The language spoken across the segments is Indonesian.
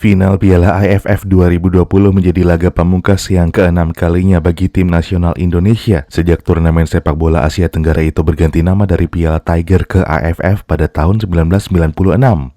Final Piala AFF 2020 menjadi laga pamungkas yang keenam kalinya bagi tim nasional Indonesia sejak turnamen sepak bola Asia Tenggara itu berganti nama dari Piala Tiger ke AFF pada tahun 1996.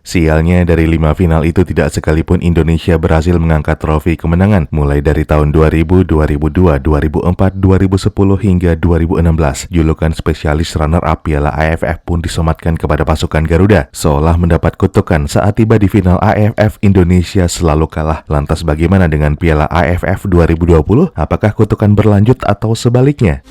Sialnya dari 5 final itu tidak sekalipun Indonesia berhasil mengangkat trofi kemenangan mulai dari tahun 2000, 2002, 2004, 2010 hingga 2016. Julukan spesialis runner-up Piala AFF pun disematkan kepada pasukan Garuda, seolah mendapat kutukan saat tiba di final AFF Indonesia selalu kalah. Lantas bagaimana dengan Piala AFF 2020? Apakah kutukan berlanjut atau sebaliknya?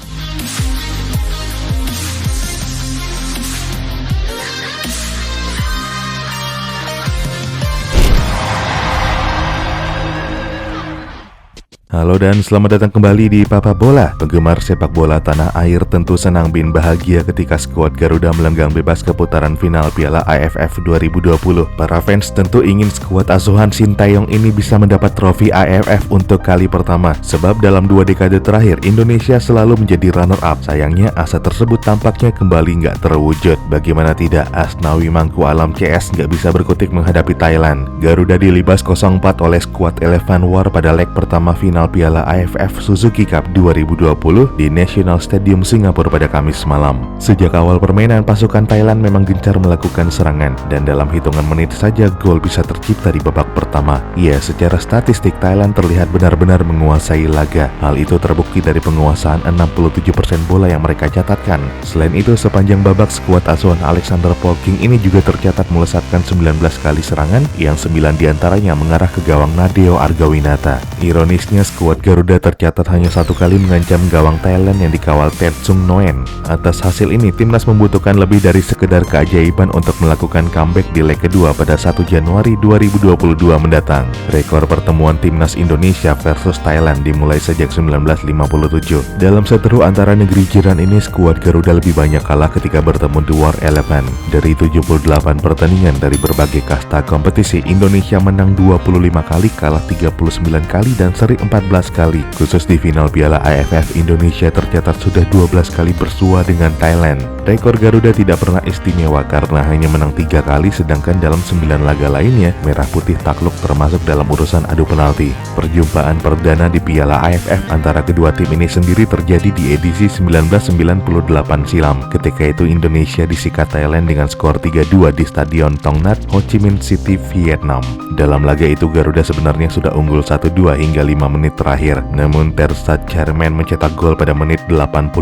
Halo dan selamat datang kembali di Papa Bola. Penggemar sepak bola tanah air tentu senang bin bahagia ketika skuad Garuda melenggang bebas ke putaran final Piala AFF 2020. Para fans tentu ingin skuad asuhan Sintayong ini bisa mendapat trofi AFF untuk kali pertama. Sebab dalam 2 dekade terakhir Indonesia selalu menjadi runner-up. Sayangnya asa tersebut tampaknya kembali nggak terwujud. Bagaimana tidak, Asnawi Mangku Alam CS nggak bisa berkutik menghadapi Thailand. Garuda dilibas 0-4 oleh skuad Elephant War pada leg pertama final Piala AFF Suzuki Cup 2020 di National Stadium Singapura pada Kamis malam. Sejak awal permainan, pasukan Thailand memang gencar melakukan serangan dan dalam hitungan menit saja gol bisa tercipta di babak pertama. Ya, secara statistik Thailand terlihat benar-benar menguasai laga. Hal itu terbukti dari penguasaan 67% bola yang mereka catatkan. Selain itu, sepanjang babak skuad asuhan Alexander Polking ini juga tercatat melesatkan 19 kali serangan yang 9 diantaranya mengarah ke gawang Nadeo Argawinata. Ironisnya, skuad Garuda tercatat hanya 1 kali mengancam gawang Thailand yang dikawal Tetsung Noen. Atas hasil ini, timnas membutuhkan lebih dari sekedar keajaiban untuk melakukan comeback di leg kedua pada 1 Januari 2022 mendatang. Rekor pertemuan timnas Indonesia versus Thailand dimulai sejak 1957. Dalam seteru antara negeri jiran ini, skuad Garuda lebih banyak kalah ketika bertemu The War Elephant. Dari 78 pertandingan dari berbagai kasta kompetisi, Indonesia menang 25 kali, kalah 39 kali, dan seri 14 kali. Khusus di final Piala AFF, Indonesia tercatat sudah 12 kali bersua dengan Thailand. Rekor Garuda tidak pernah istimewa karena hanya menang 3 kali, sedangkan dalam 9 laga lainnya, Merah Putih takluk termasuk dalam urusan adu penalti. Perjumpaan perdana di Piala AFF antara kedua tim ini sendiri terjadi di edisi 1998 silam. Ketika itu Indonesia disikat Thailand dengan skor 3-2 di Stadion Tong Nhat, Ho Chi Minh City, Vietnam. Dalam laga itu Garuda sebenarnya sudah unggul 1-2 hingga 5 menit terakhir, namun Tersad Chairman mencetak gol pada menit 86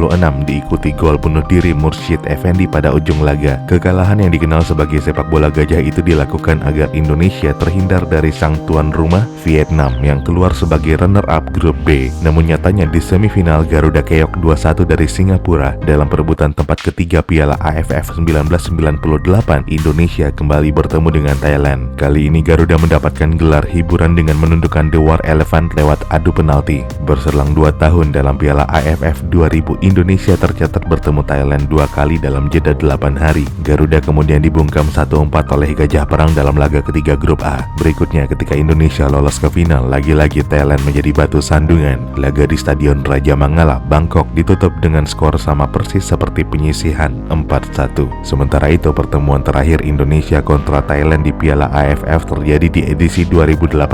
diikuti gol bunuh diri Mursyid Effendi pada ujung laga. Kekalahan yang dikenal sebagai sepak bola gajah itu dilakukan agar Indonesia terhindar dari sang tuan rumah Vietnam yang keluar sebagai runner-up grup B. Namun nyatanya di semifinal Garuda keok 2-1 dari Singapura. Dalam perebutan tempat ketiga Piala AFF 1998, Indonesia kembali bertemu dengan Thailand. Kali ini Garuda mendapatkan gelar hiburan dengan menundukkan The War Elephant lewat adu penalti. Berselang 2 tahun dalam Piala AFF 2000, Indonesia tercatat bertemu Thailand 2 kali dalam jeda 8 hari. Garuda kemudian dibungkam 1-4 oleh Gajah Perang dalam laga ketiga grup A. Berikutnya ketika Indonesia lolos ke final, lagi-lagi Thailand menjadi batu sandungan. Laga di Stadion Raja Mangala, Bangkok ditutup dengan skor sama persis seperti penyisihan 4-1. Sementara itu pertemuan terakhir Indonesia kontra Thailand di Piala AFF terjadi di edisi 2018.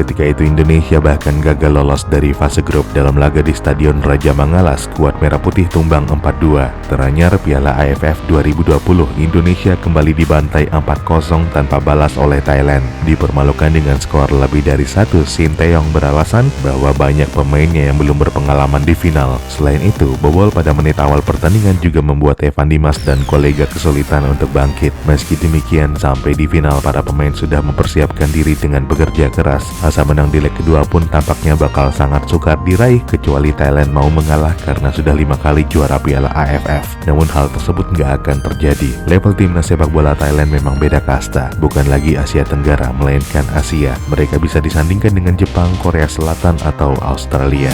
Ketika itu Indonesia bahkan gagal lolos dari fase grup. Dalam laga di Stadion Raja Mangala, skuad Merah Putih tumbang 4-2. Teranyar Piala AFF 2020, Indonesia kembali dibantai 4-0 tanpa balas oleh Thailand. Dipermalukan dengan skor lebih dari 1, Sintayong beralasan bahwa banyak pemainnya yang belum berpengalaman di final. Selain itu, bobol pada menit awal pertandingan juga membuat Evan Dimas dan kolega kesulitan untuk bangkit. Meski demikian, sampai di final para pemain sudah mempersiapkan diri dengan bekerja keras. Asa menang di leg kedua pun tampaknya bakal sangat sukar diraih kecuali Thailand mau mengalah karena sudah 5 kali juara Piala AFF. Namun hal tersebut nggak akan terjadi. Level timnas sepak bola Thailand memang beda kasta, bukan lagi Asia Tenggara melainkan Asia. Mereka bisa disandingkan dengan Jepang, Korea Selatan, atau Australia.